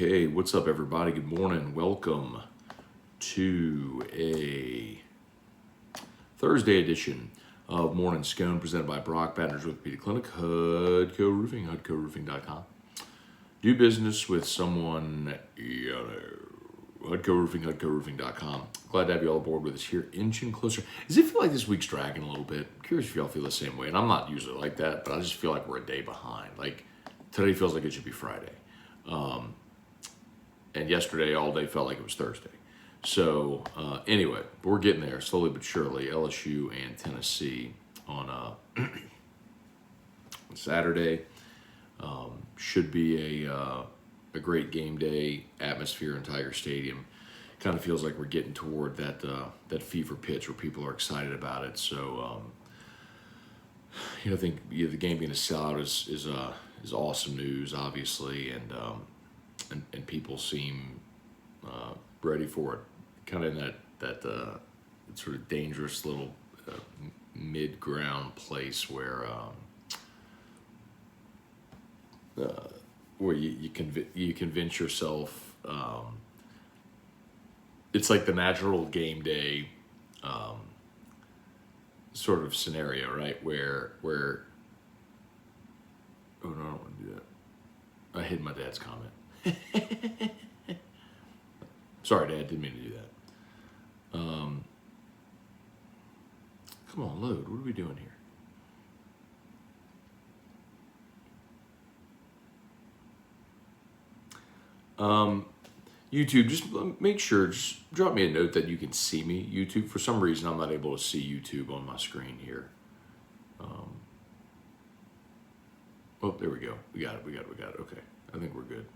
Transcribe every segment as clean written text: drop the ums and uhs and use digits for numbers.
Okay, what's up, everybody? Good morning. Welcome to a Thursday edition of Morning Scone presented by Brock Batters with Peter Clinic, HUDCO Roofing, HUDCORoofing.com. Do business with someone you know. HUDCO Roofing, HUDCORoofing.com. Glad to have you all aboard with us here, inching closer. Does it feel like this week's dragging a little bit? I'm curious if y'all feel the same way. And I'm not usually like that, but I just feel like we're a day behind. Like, today feels like it should be Friday. And yesterday all day felt like it was Thursday. So anyway, we're getting there slowly but surely. LSU and Tennessee on Saturday should be a great game day atmosphere in Tiger Stadium. Kind of feels like we're getting toward that fever pitch where people are excited about it. So I think the game being a sellout is awesome news, obviously, and people seem ready for it. Kind of in that sort of dangerous little mid-ground place where you convince yourself it's like the natural game day sort of scenario, right? Where oh no, I don't want to do that. I hid my dad's comment. Sorry, Dad, didn't mean to do that. Come on, load. What are we doing here? YouTube, just make sure, just drop me a note that you can see me. YouTube, for some reason, I'm not able to see YouTube on my screen here. Oh, there we go. We got it. Okay. I think we're good.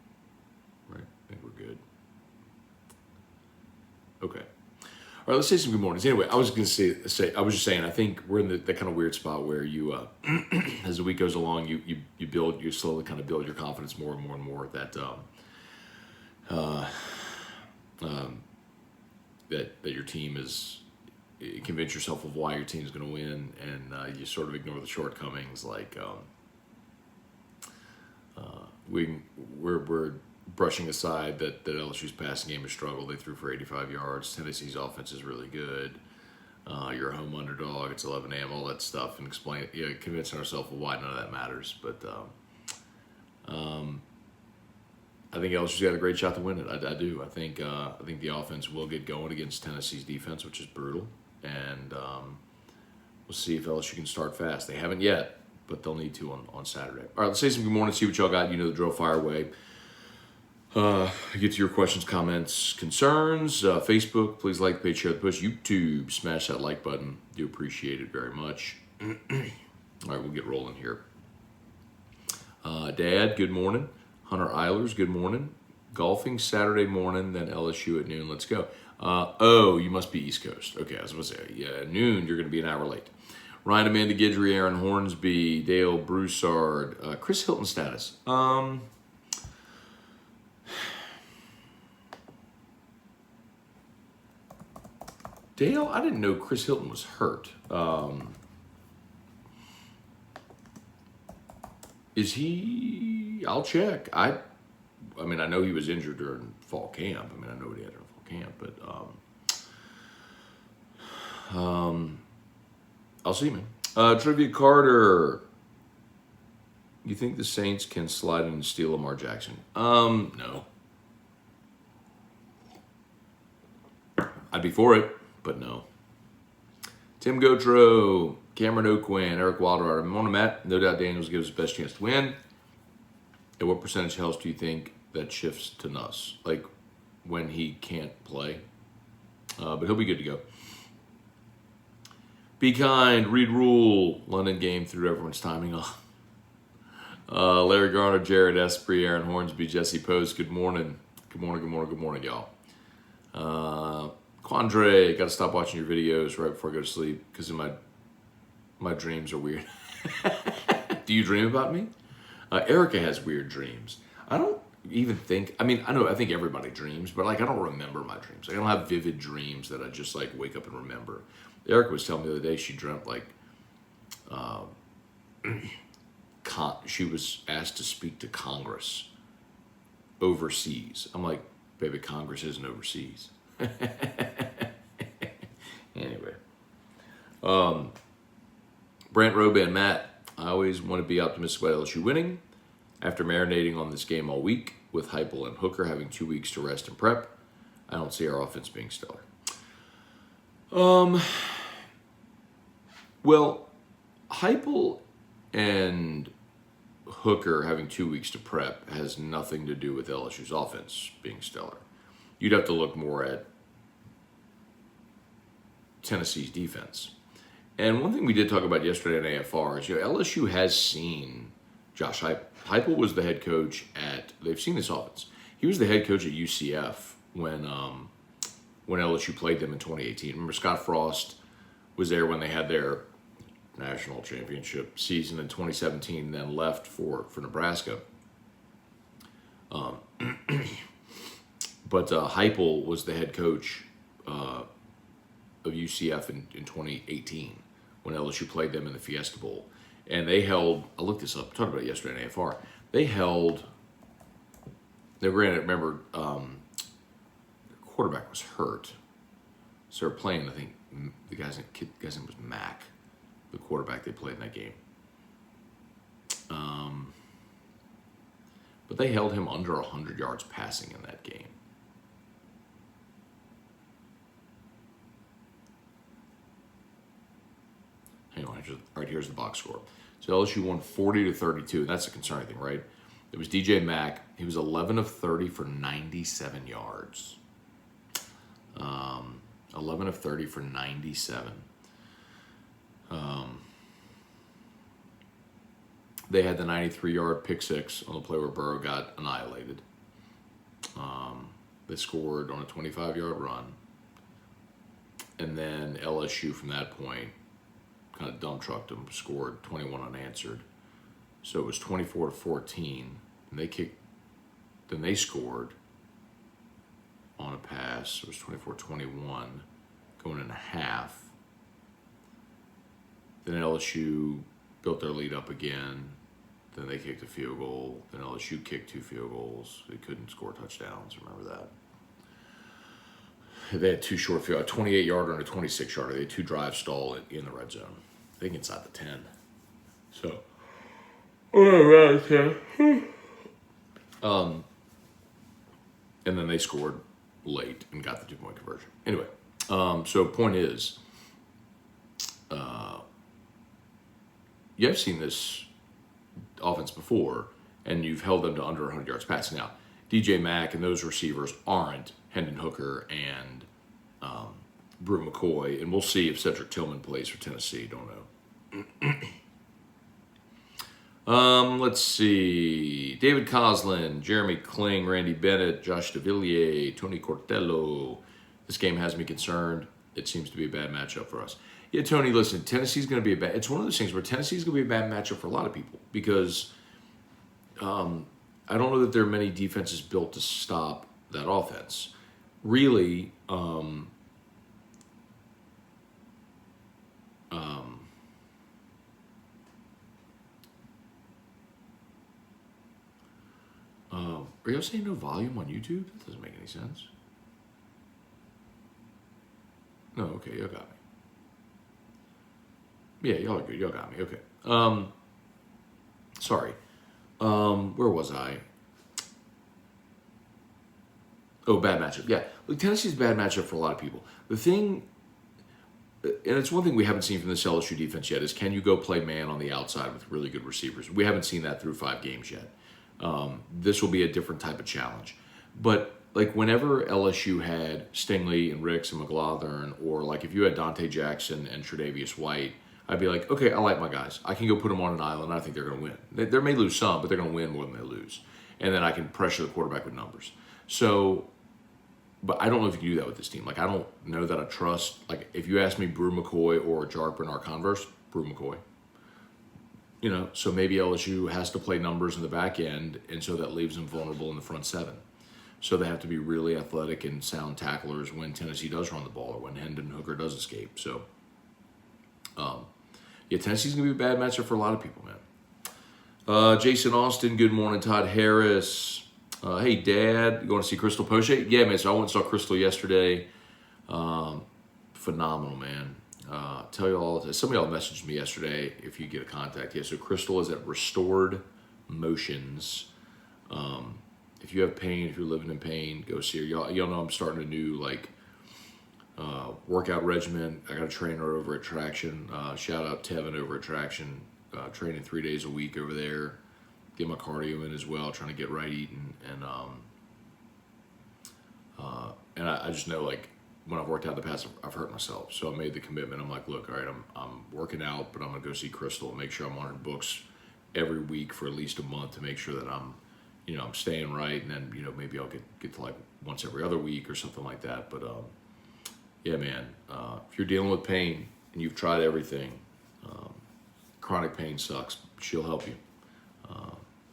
Right? I think we're good. Okay. All right, let's say some good mornings. Anyway, I was going to say, I was just saying, I think we're in that kind of weird spot where you, as the week goes along, you slowly kind of build your confidence more and more and more that your team is, you convince yourself of why your team's going to win, and you sort of ignore the shortcomings. Like we're brushing aside that LSU's passing game has struggled. They threw for 85 yards. Tennessee's offense is really good. You're a home underdog. It's 11 a.m. All that stuff, and convincing ourselves of why none of that matters. But I think LSU's got a great shot to win it. I do. I think the offense will get going against Tennessee's defense, which is brutal, and we'll see if LSU can start fast. They haven't yet, but they'll need to on Saturday. All right, let's say some good morning. See what y'all got. You know the drill. Fire away. Get to your questions, comments, concerns. Facebook, please like the page, share the post. YouTube, smash that like button. Do appreciate it very much. All right, we'll get rolling here. Dad, good morning. Hunter Eilers, good morning. Golfing Saturday morning, then LSU at noon. Let's go. Oh, you must be East Coast. Okay, I was going to say, yeah, noon, you're going to be an hour late. Ryan, Amanda Guidry, Aaron Hornsby, Dale Broussard, Chris Hilton status. Dale, I didn't know Chris Hilton was hurt. Is he? I'll check. I mean, I know he was injured during fall camp. I mean, I know what he had during fall camp, but I'll see, man. Trivia Carter. You think the Saints can slide in and steal Lamar Jackson? No. I'd be for it, but no. Tim Gotro, Cameron O'Quinn, Eric Wilder, Mona Matt. No doubt Daniels gives his best chance to win. At what percentage health do you think that shifts to Nuss? Like when he can't play? But he'll be good to go. Be kind, read rule. London game threw everyone's timing off. Larry Garner, Jared Esprit, Aaron Hornsby, Jesse Post. Good morning. Good morning, y'all. Quandre, got to stop watching your videos right before I go to sleep because my dreams are weird. Do you dream about me? Erica has weird dreams. I don't even think, I think everybody dreams, but like I don't remember my dreams. I don't have vivid dreams that I just like wake up and remember. Erica was telling me the other day she dreamt like she was asked to speak to Congress overseas. I'm like, baby, Congress isn't overseas. Anyway. Brant, Robe, and Matt, I always want to be optimistic about LSU winning. After marinating on this game all week, with Heupel and Hooker having 2 weeks to rest and prep, I don't see our offense being stellar. Well, Heupel and Hooker having 2 weeks to prep has nothing to do with LSU's offense being stellar. You'd have to look more at Tennessee's defense. And one thing we did talk about yesterday in AFR is, LSU has seen Josh Heupel. Heupel was the head coach they've seen this offense. He was the head coach at UCF when LSU played them in 2018. Remember, Scott Frost was there when they had their national championship season in 2017, then left for Nebraska. But Heupel was the head coach of UCF in 2018 when LSU played them in the Fiesta Bowl. And they held, I looked this up, I talked about it yesterday in AFR. They ran it, remember, the quarterback was hurt. So they're playing, I think, the guy's name was Mack, the quarterback they played in that game. But they held him under 100 yards passing in that game. Hang on, all right, here's the box score. So LSU won 40-32, and that's a concerning thing, right? It was DJ Mack. He was 11 of 30 for 97 yards. 11 of 30 for 97. They had the 93-yard pick six on the play where Burrow got annihilated. They scored on a 25-yard run. And then LSU from that point kind of dump trucked them, scored 21 unanswered. So it was 24-14. And then they scored on a pass. It was 24-21 going in a half. Then LSU built their lead up again. Then they kicked a field goal. Then LSU kicked 2 field goals. They couldn't score touchdowns. Remember that. They had 2 short field, a 28-yarder and a 26-yarder. They had 2 drives stall in the red zone. I think inside the 10. So, and then they scored late and got the 2-point conversion. Anyway, so point is, you have seen this offense before, and you've held them to under 100 yards passing. Now, DJ Mack and those receivers aren't Hendon Hooker and Brew McCoy, and we'll see if Cedric Tillman plays for Tennessee. Don't know. Let's see. David Coslin, Jeremy Kling, Randy Bennett, Josh DeVilliers, Tony Cortello. This game has me concerned. It seems to be a bad matchup for us. Yeah, Tony, listen, Tennessee's going to be it's one of those things where Tennessee's going to be a bad matchup for a lot of people because I don't know that there are many defenses built to stop that offense. Really, are y'all saying no volume on YouTube? That doesn't make any sense. No, okay, y'all got me. Yeah, y'all are good. Y'all got me. Okay. Sorry. Where was I? Oh, bad matchup. Yeah. Look, Tennessee's a bad matchup for a lot of people. The thing, and it's one thing we haven't seen from this LSU defense yet, is can you go play man on the outside with really good receivers? We haven't seen that through 5 games yet. This will be a different type of challenge. But like whenever LSU had Stingley and Ricks and McLaughlin, or like if you had Dante Jackson and Tre'Davious White, I'd be like, okay, I like my guys. I can go put them on an island. I think they're going to win. They may lose some, but they're going to win more than they lose. And then I can pressure the quarterback with numbers. So, but I don't know if you can do that with this team. Like, I don't know that I trust. Like, if you ask me Brew McCoy or Jarp and our converse, Brew McCoy. You know, so maybe LSU has to play numbers in the back end, and so that leaves them vulnerable in the front 7. So they have to be really athletic and sound tacklers when Tennessee does run the ball or when Hendon Hooker does escape. So, yeah, Tennessee's going to be a bad matchup for a lot of people, man. Jason Austin, good morning. Todd Harris. Hey, Dad, you going to see Crystal Poche? Yeah, man. So I went and saw Crystal yesterday. Phenomenal, man. Tell you all, some of y'all messaged me yesterday if you get a contact. Yeah, so Crystal is at Restored Motions. If you have pain, if you're living in pain, go see her. Y'all know I'm starting a new workout regimen. I got a trainer over at Traction. Shout out Tevin over at Traction. Training 3 days a week over there. Get my cardio in as well. Trying to get right eating and I just know like when I've worked out in the past, I've hurt myself. So I made the commitment. I'm like, look, all right, I'm working out, but I'm gonna go see Crystal and make sure I'm on her books every week for at least a month to make sure that I'm staying right, and then maybe I'll get to like once every other week or something like that. But yeah, man, if you're dealing with pain and you've tried everything, chronic pain sucks. She'll help you.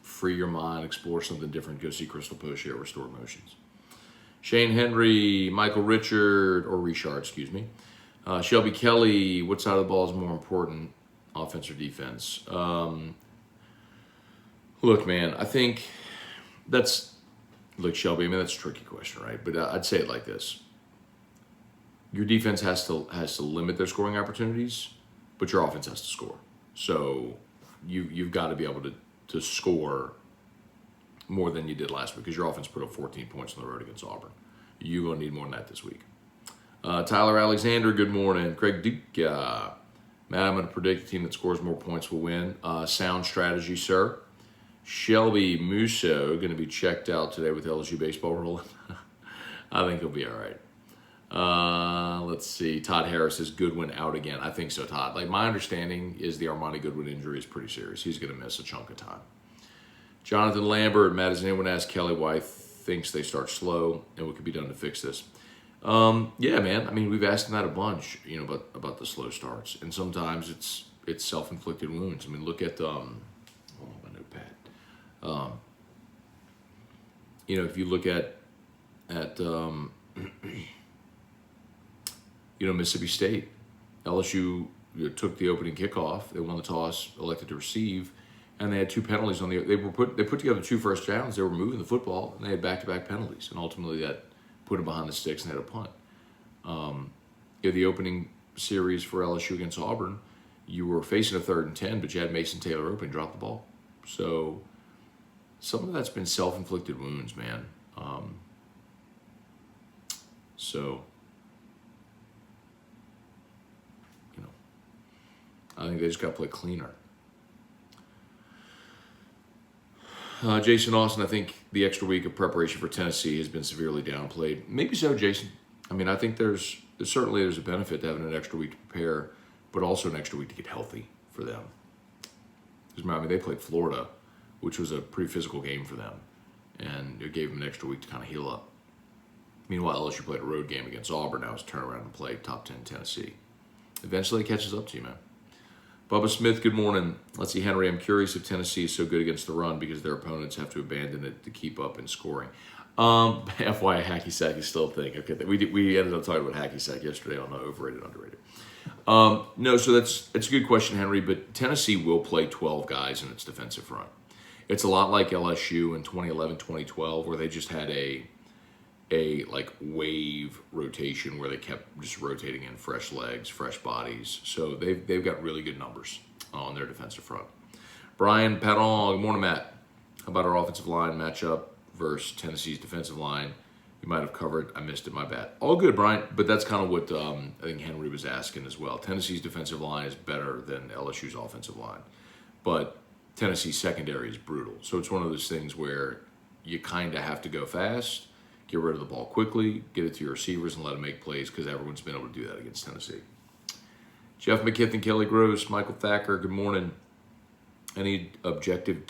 Free your mind, explore something different. Go see Crystal Poche at Restored Motions. Shane Henry, Michael Richard, or Richard, excuse me. Shelby Kelly, what side of the ball is more important, offense or defense? Look, man, I think look, Shelby, I mean, that's a tricky question, right? But I'd say it like this. Your defense has to limit their scoring opportunities, but your offense has to score. So you've got to be able to score more than you did last week because your offense put up 14 points on the road against Auburn. You're going to need more than that this week. Tyler Alexander, good morning. Craig Duke, Matt, I'm going to predict the team that scores more points will win. Sound strategy, sir. Shelby Musso going to be checked out today with LSU baseball rolling. I think he'll be all right. Let's see. Todd Harris is Goodwin out again. I think so, Todd. Like, my understanding is the Armani Goodwin injury is pretty serious. He's going to miss a chunk of time. Jonathan Lambert, Matt, has anyone asked Kelly why he thinks they start slow and what could be done to fix this? Yeah, man. I mean, we've asked him that a bunch, about the slow starts. And sometimes it's self-inflicted wounds. I mean, look at, my notepad. If you look at Mississippi State, LSU took the opening kickoff. They won the toss, elected to receive, and they had two penalties on they put together 2 first downs. They were moving the football, and they had back-to-back penalties, and ultimately that put them behind the sticks and had a punt. The opening series for LSU against Auburn, you were facing a 3rd and 10, but you had Mason Taylor open and dropped the ball. So some of that's been self-inflicted wounds, man. I think they just got to play cleaner. Jason Austin, I think the extra week of preparation for Tennessee has been severely downplayed. Maybe so, Jason. I mean, I think there's a benefit to having an extra week to prepare, but also an extra week to get healthy for them. Because, I mean, they played Florida, which was a pretty physical game for them, and it gave them an extra week to kind of heal up. Meanwhile, LSU played a road game against Auburn. Now it's turn around and play top 10 Tennessee. Eventually it catches up to you, man. Bubba Smith, good morning. Let's see, Henry, I'm curious if Tennessee is so good against the run because their opponents have to abandon it to keep up in scoring. FYI, hacky sack is still a thing. Okay, we ended up talking about hacky sack yesterday on the overrated, underrated. No, so it's a good question, Henry, but Tennessee will play 12 guys in its defensive front. It's a lot like LSU in 2011, 2012, where they just had a wave rotation where they kept just rotating in fresh legs, fresh bodies. So they've got really good numbers on their defensive front. Brian Padon, good morning, Matt. How about our offensive line matchup versus Tennessee's defensive line? You might have covered. I missed it, my bad. All good, Brian. But that's kind of what I think Henry was asking as well. Tennessee's defensive line is better than LSU's offensive line. But Tennessee's secondary is brutal. So it's one of those things where you kind of have to go fast, get rid of the ball quickly, get it to your receivers, and let them make plays because everyone's been able to do that against Tennessee. Jeff McKithen, Kelly Gross, Michael Thacker, good morning. Any objective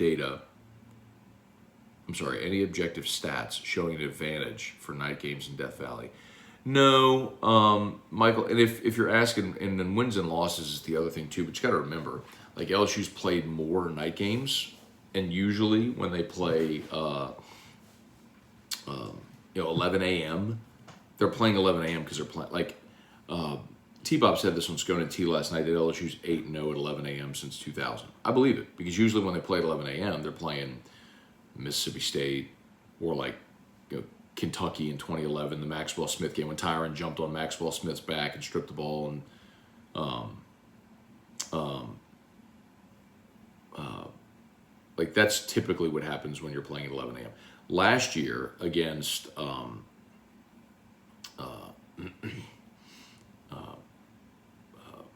stats showing an advantage for night games in Death Valley? No, Michael, and if you're asking, and then wins and losses is the other thing too, but you got to remember, like LSU's played more night games, and usually when they play 11 a.m., they're playing 11 a.m. because they're playing, T-Bob said this on Scone and T last night, that LSU's 8-0 at 11 a.m. since 2000. I believe it, because usually when they play at 11 a.m., they're playing Mississippi State, or like, Kentucky in 2011, the Maxwell Smith game when Tyron jumped on Maxwell Smith's back and stripped the ball, and like that's typically what happens when you're playing at 11 a.m. Last year against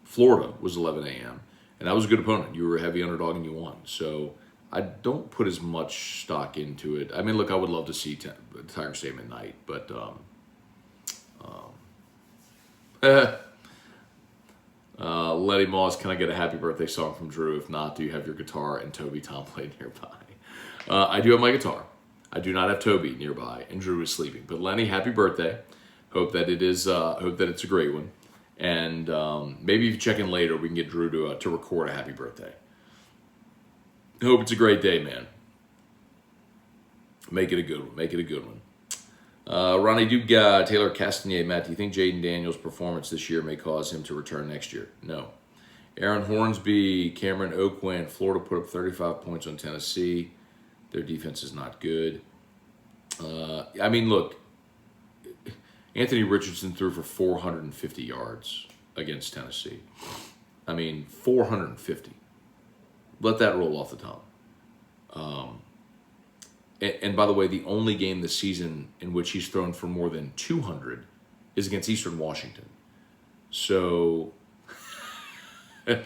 Florida was 11 a.m. and that was a good opponent. You were a heavy underdog and you won. So I don't put as much stock into it. I mean, look, I would love to see Tiger Stadium at night, but Letty Moss, can I get a happy birthday song from Drew? If not, do you have your guitar and Toby Tom play nearby? I do have my guitar. I do not have Toby nearby, and Drew is sleeping. But Lenny, happy birthday. Hope that it is. Hope that it's a great one. And maybe if you check in later, we can get Drew to record a happy birthday. Hope it's a great day, man. Make it a good one. Make it a good one. Ronnie Duga, Taylor Castagnier, Matt, do you think Jaden Daniels' performance this year may cause him to return next year? No. Aaron Hornsby, Cameron Oakwin, Florida put up 35 points on Tennessee. Their defense is not good. I mean, look, Anthony Richardson threw for 450 yards against Tennessee. I mean, 450. Let that roll off the tongue. And by the way, the only game this season in which he's thrown for more than 200 is against Eastern Washington. So,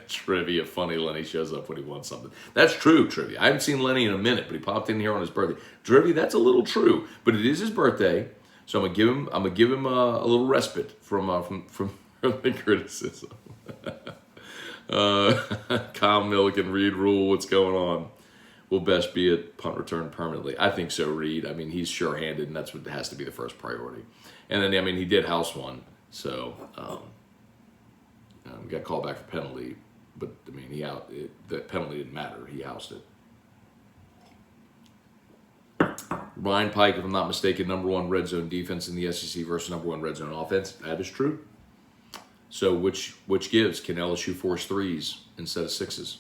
trivia, funny Lenny shows up when he wants something. That's true, trivia. I haven't seen Lenny in a minute, but he popped in here on his birthday. Trivia, that's a little true, but it is his birthday, so I'm gonna give him a little respite from the criticism. Kyle Milliken, Reed Rule, what's going on? Will Best be at punt return permanently? I think so, Reed. I mean, he's sure-handed, and that's what has to be the first priority. And then, I mean, he did house one, so got called back for penalty. But, I mean, the penalty didn't matter. He housed it. Ryan Pike, if I'm not mistaken, number one red zone defense in the SEC versus number one red zone offense. That is true. So which gives? Can LSU force threes instead of sixes?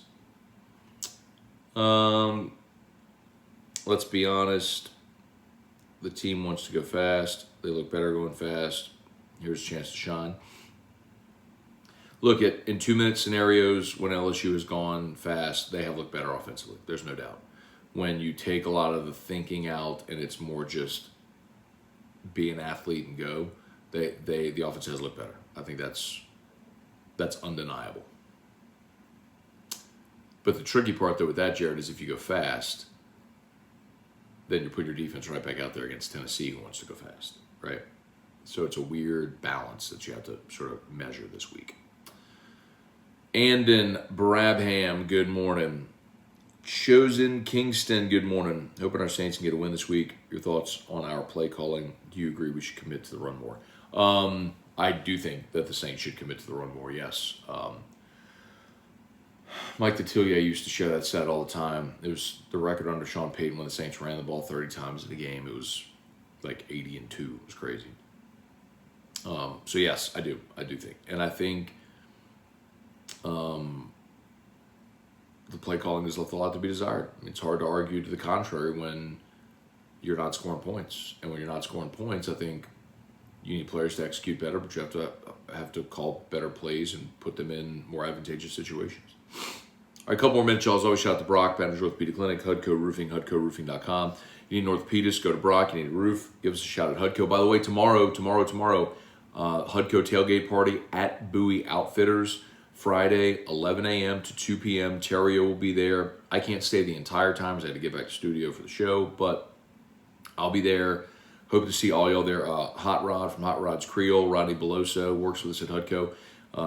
Let's be honest. The team wants to go fast. They look better going fast. Here's a chance to shine. Look, in 2-minute scenarios, when LSU has gone fast, they have looked better offensively. There's no doubt. When you take a lot of the thinking out and it's more just be an athlete and go, the offense has looked better. I think that's undeniable. But the tricky part, though, with that, Jared, is if you go fast, then you put your defense right back out there against Tennessee, who wants to go fast, right? So it's a weird balance that you have to sort of measure this week. Andon Brabham, good morning. Chosen Kingston, good morning. Hoping our Saints can get a win this week. Your thoughts on our play calling? Do you agree we should commit to the run more? I do think that the Saints should commit to the run more, yes. Mike Detillier used to share that stat all the time. It was the record under Sean Payton when the Saints ran the ball 30 times in a game. It was like 80-2. It was crazy. So yes, I do think. And I think the play calling has left a lot to be desired. I mean, it's hard to argue to the contrary when you're not scoring points. And when you're not scoring points, I think you need players to execute better, but you have to call better plays and put them in more advantageous situations. All right, a couple more minutes, y'all. As always, shout out to Brock, Manager Orthopedic Clinic, Hudco Roofing, HudcoRoofing.com. You need an orthopedist, go to Brock. You need a roof, give us a shout at Hudco. By the way, tomorrow, Hudco tailgate party at Bowie Outfitters. Friday, 11 a.m. to 2 p.m. Terrio will be there. I can't stay the entire time as I had to get back to studio for the show, but I'll be there. Hope to see all y'all there. Hot Rod from Hot Rod's Creole, Rodney Beloso, works with us at Hudco.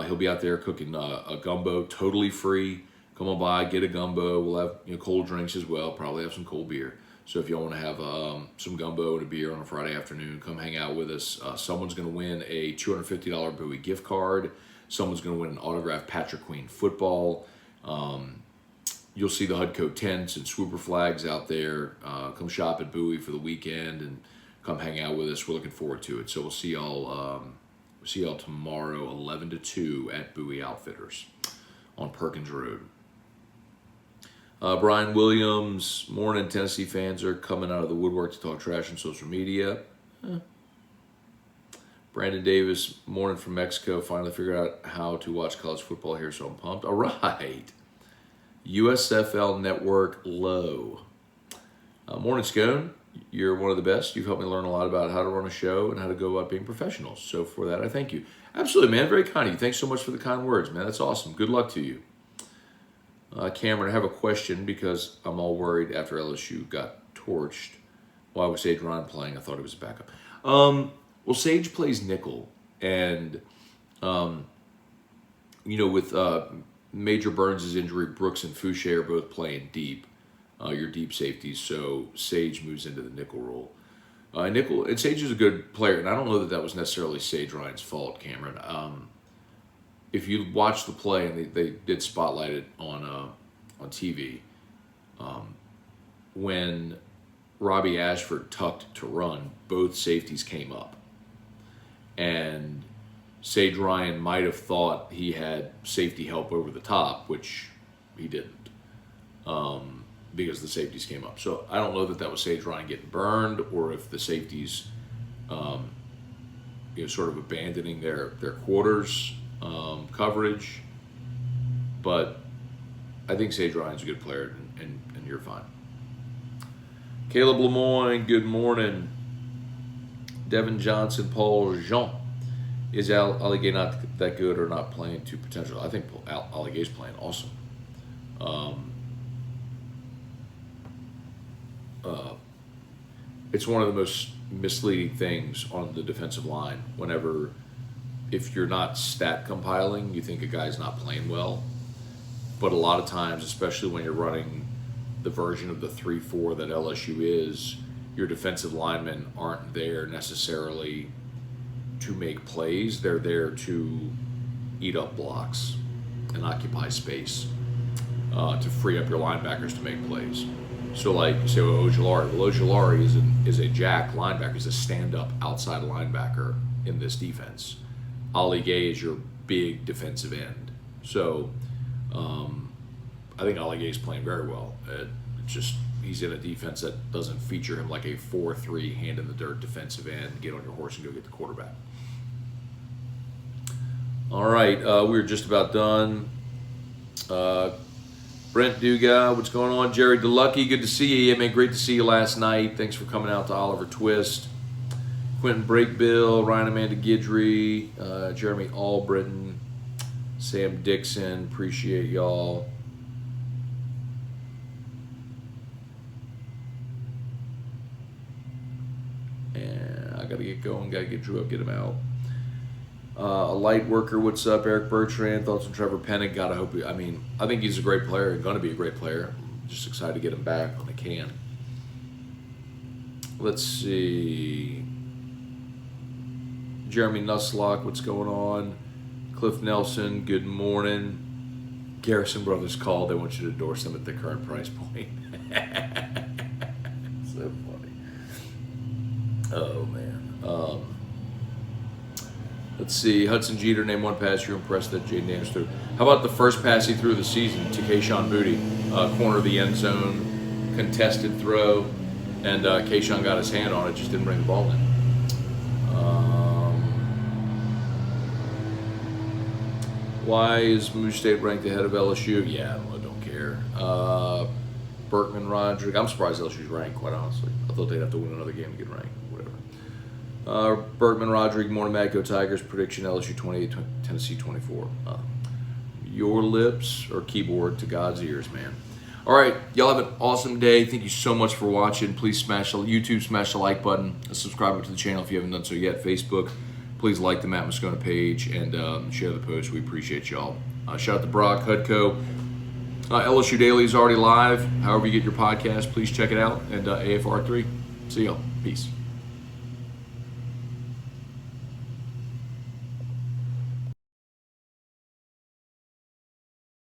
He'll be out there cooking a gumbo, totally free. Come on by, get a gumbo. We'll have cold drinks as well. Probably have some cold beer. So if y'all want to have some gumbo and a beer on a Friday afternoon, come hang out with us. Someone's going to win a $250 Bowie gift card. Someone's going to win an autographed Patrick Queen football. You'll see the Hudco tents and swooper flags out there. Come shop at Bowie for the weekend and come hang out with us. We're looking forward to it. So we'll see y'all tomorrow, 11 to 2 at Bowie Outfitters on Perkins Road. Brian Williams, morning. Tennessee fans are coming out of the woodwork to talk trash on social media. Brandon Davis, morning from Mexico. Finally figured out how to watch college football here, so I'm pumped. All right. USFL Network low. Morning, Scone. You're one of the best. You've helped me learn a lot about how to run a show and how to go about being professionals. So for that, I thank you. Absolutely, man. Very kind of you. Thanks so much for the kind words, man. That's awesome. Good luck to you. Cameron, I have a question because I'm all worried after LSU got torched. Why was Sage Ryan playing? I thought he was a backup. Well, Sage plays nickel, and with Major Burns' injury, Brooks and Fouché are both playing deep. Your deep safeties, so Sage moves into the nickel role. And Sage is a good player, and I don't know that was necessarily Sage Ryan's fault, Cameron. If you watch the play, and they did spotlight it on TV, when Robbie Ashford tucked to run, both safeties came up. And Sage Ryan might have thought he had safety help over the top, which he didn't, because the safeties came up. So I don't know that was Sage Ryan getting burned, or if the safeties, sort of abandoning their quarters coverage. But I think Sage Ryan's a good player, and you're fine. Caleb Lemoyne, good morning. Devin Johnson, Paul Jean. Is Ali Gay not that good or not playing to potential? I think Ali Gay's playing awesome. It's one of the most misleading things on the defensive line. If you're not stat compiling, you think a guy's not playing well. But a lot of times, especially when you're running the version of the 3-4 that LSU is, your defensive linemen aren't there necessarily to make plays. They're there to eat up blocks and occupy space, to free up your linebackers to make plays. So like, say, Ojulari. Well, Ojulari is a jack linebacker. He's a stand-up outside linebacker in this defense. Ali Gay is your big defensive end. So I think Ali Gay's playing very well. He's in a defense that doesn't feature him like a 4-3 hand-in-the-dirt defensive end. Get on your horse and go get the quarterback. All right, we're just about done. Brent Duga, what's going on? Jerry DeLucky, good to see you. Yeah, man, great to see you last night. Thanks for coming out to Oliver Twist. Quentin Brakebill, Ryan Amanda Guidry, Jeremy Albritton, Sam Dixon, appreciate y'all. And I got to get going, got to get Drew up, get him out. A light worker, what's up? Eric Bertrand, thoughts on Trevor Pennick? I think he's a great player and going to be a great player. I'm just excited to get him back when I can. Let's see. Jeremy Nusslock, what's going on? Cliff Nelson, good morning. Garrison Brothers called. They want you to endorse them at the current price point. So funny. Oh, man. Let's see. Hudson Jeter, name one pass you're impressed that Jaden Daniels threw. How about the first pass he threw of the season to Kayshon Boutte? Corner of the end zone, contested throw, and Kayshon got his hand on it, just didn't bring the ball in. Why is Moose State ranked ahead of LSU? Yeah, I don't care. Berkman Roderick. I'm surprised LSU's ranked, quite honestly. I thought they'd have to win another game to get ranked. Whatever. Berkman Roderick, morning Mad Go Tigers, prediction LSU 28, Tennessee 24. Your lips or keyboard to God's ears, man. All right, y'all have an awesome day. Thank you so much for watching. Please smash the YouTube, smash the like button, subscribe to the channel if you haven't done so yet. Facebook, please like the Matt Moscona page and share the post. We appreciate y'all. Shout out to Brock Hudko. LSU Daily is already live. However you get your podcast, please check it out. And AFR3, see y'all. Peace.